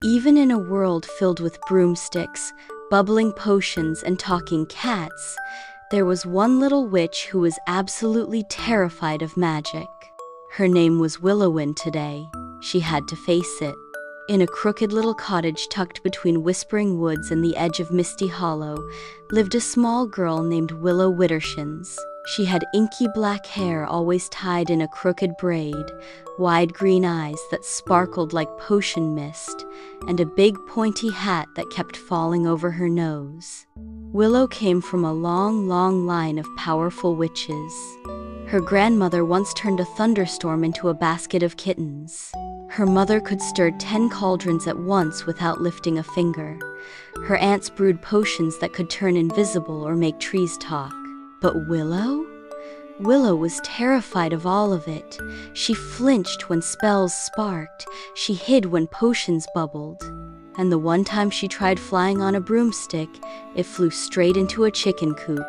Even in a world filled with broomsticks, bubbling potions, and talking cats, there was one little witch who was absolutely terrified of magic. Her name was Willow, and today, she had to face it. In a crooked little cottage tucked between whispering woods and the edge of Misty Hollow, lived a small girl named Willow Wittershins. She had inky black hair always tied in a crooked braid, wide green eyes that sparkled like potion mist, and a big pointy hat that kept falling over her nose. Willow came from a long, long line of powerful witches. Her grandmother once turned a thunderstorm into a basket of kittens. Her mother could stir 10 cauldrons at once without lifting a finger. Her aunts brewed potions that could turn invisible or make trees talk. But Willow? Willow was terrified of all of it. She flinched when spells sparked. She hid when potions bubbled. And the one time she tried flying on a broomstick, it flew straight into a chicken coop.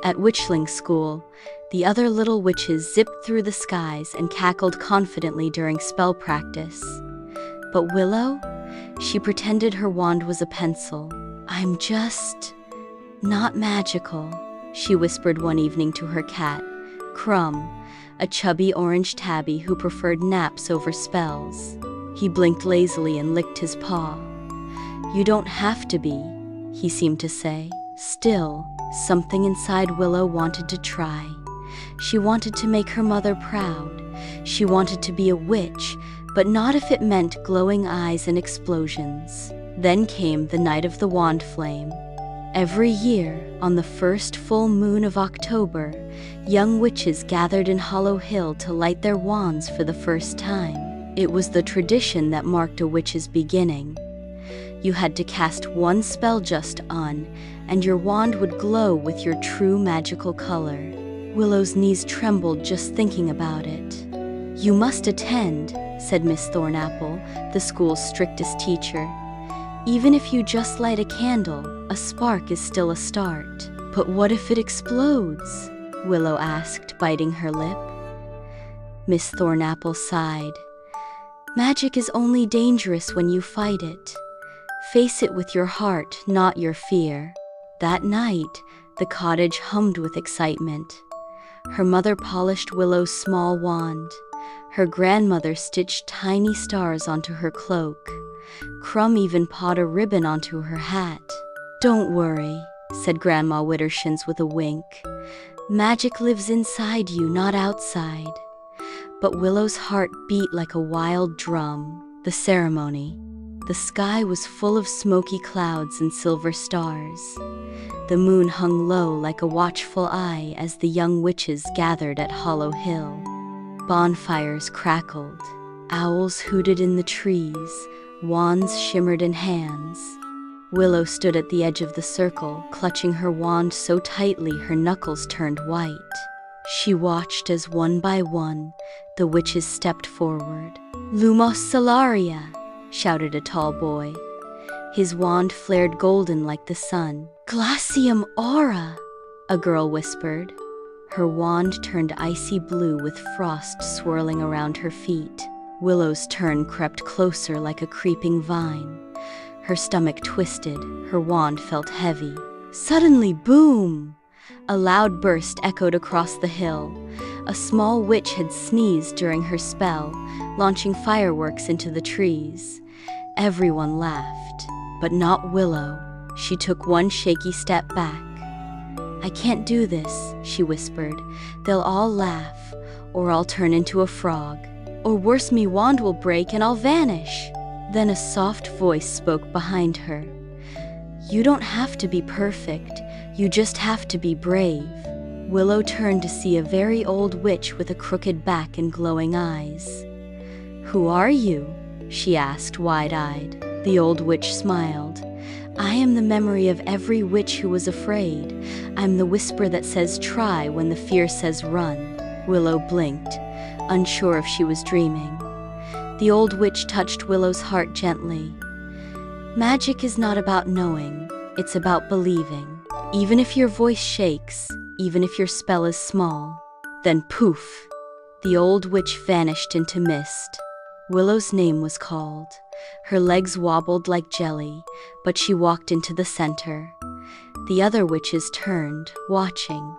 At witchling school, the other little witches zipped through the skies and cackled confidently during spell practice. But Willow? She pretended her wand was a pencil. "I'm just not magical," she whispered one evening to her cat, Crumb, a chubby orange tabby who preferred naps over spells. He blinked lazily and licked his paw. "You don't have to be," he seemed to say. Still, something inside Willow wanted to try. She wanted to make her mother proud. She wanted to be a witch, but not if it meant glowing eyes and explosions. Then came the night of the wand flame. Every year, on the first full moon of October, young witches gathered in Hollow Hill to light their wands for the first time. It was the tradition that marked a witch's beginning. You had to cast one spell just on, and your wand would glow with your true magical color. Willow's knees trembled just thinking about it. "You must attend," said Miss Thornapple, the school's strictest teacher. "Even if you just light a candle, a spark is still a start." "But what if it explodes?" Willow asked, biting her lip. Miss Thornapple sighed. "Magic is only dangerous when you fight it. Face it with your heart, not your fear." That night, the cottage hummed with excitement. Her mother polished Willow's small wand. Her grandmother stitched tiny stars onto her cloak. Crumb even pawed a ribbon onto her hat. "Don't worry," said Grandma Wittershins with a wink. "Magic lives inside you, not outside." But Willow's heart beat like a wild drum. The ceremony. The sky was full of smoky clouds and silver stars. The moon hung low like a watchful eye as the young witches gathered at Hollow Hill. Bonfires crackled. Owls hooted in the trees. Wands shimmered in hands. Willow stood at the edge of the circle, clutching her wand so tightly her knuckles turned white. She watched as one by one, the witches stepped forward. "Lumos Solaria!" shouted a tall boy. His wand flared golden like the sun. "Glacium Aura!" a girl whispered. Her wand turned icy blue with frost swirling around her feet. Willow's turn crept closer like a creeping vine. Her stomach twisted, her wand felt heavy. Suddenly, boom! A loud burst echoed across the hill. A small witch had sneezed during her spell, launching fireworks into the trees. Everyone laughed, but not Willow. She took one shaky step back. "I can't do this," she whispered. "They'll all laugh, or I'll turn into a frog. Or worse, me wand will break and I'll vanish." Then a soft voice spoke behind her. "You don't have to be perfect, you just have to be brave." Willow turned to see a very old witch with a crooked back and glowing eyes. "Who are you?" she asked, wide-eyed. The old witch smiled. "I am the memory of every witch who was afraid. I'm the whisper that says try when the fear says run." Willow blinked, unsure if she was dreaming. The old witch touched Willow's heart gently. "Magic is not about knowing, it's about believing. Even if your voice shakes, even if your spell is small." Then poof! The old witch vanished into mist. Willow's name was called. Her legs wobbled like jelly, but she walked into the center. The other witches turned, watching.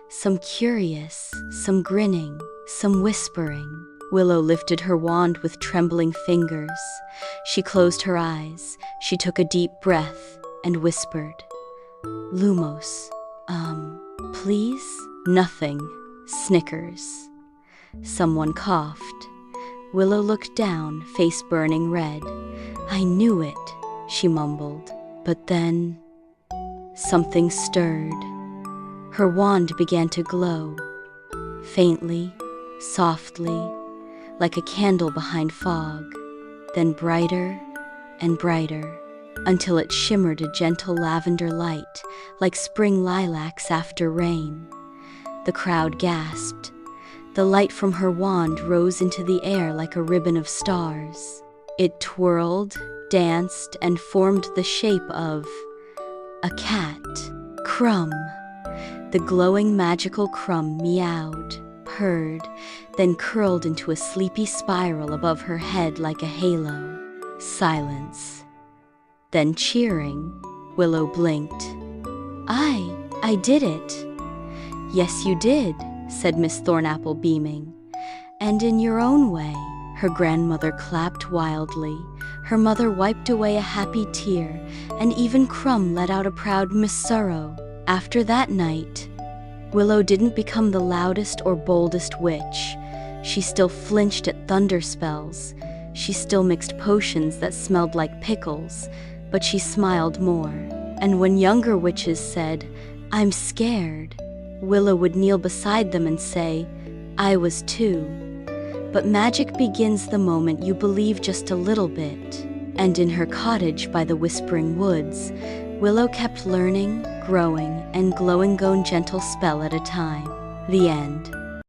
Some curious, some grinning, some whispering. Willow lifted her wand with trembling fingers. She closed her eyes. She took a deep breath and whispered, "Lumos, please?" Nothing. Snickers. Someone coughed. Willow looked down, face burning red. "I knew it," she mumbled. But then something stirred. Her wand began to glow, faintly, softly, like a candle behind fog, then brighter and brighter, until it shimmered a gentle lavender light, like spring lilacs after rain. The crowd gasped. The light from her wand rose into the air like a ribbon of stars. It twirled, danced, and formed the shape of a cat. Crumb. The glowing magical crumb meowed, purred, then curled into a sleepy spiral above her head like a halo. Silence. Then cheering. Willow blinked. I did it." "Yes, you did," said Miss Thornapple, beaming. "And in your own way." Her grandmother clapped wildly. Her mother wiped away a happy tear, and even Crumb let out a proud Miss Sorrow. After that night, Willow didn't become the loudest or boldest witch. She still flinched at thunder spells. She still mixed potions that smelled like pickles, but she smiled more. And when younger witches said, "I'm scared," Willow would kneel beside them and say, "I was too." But magic begins the moment you believe just a little bit. And in her cottage by the Whispering Woods, Willow kept learning, growing, and glowing one gentle spell at a time. The end.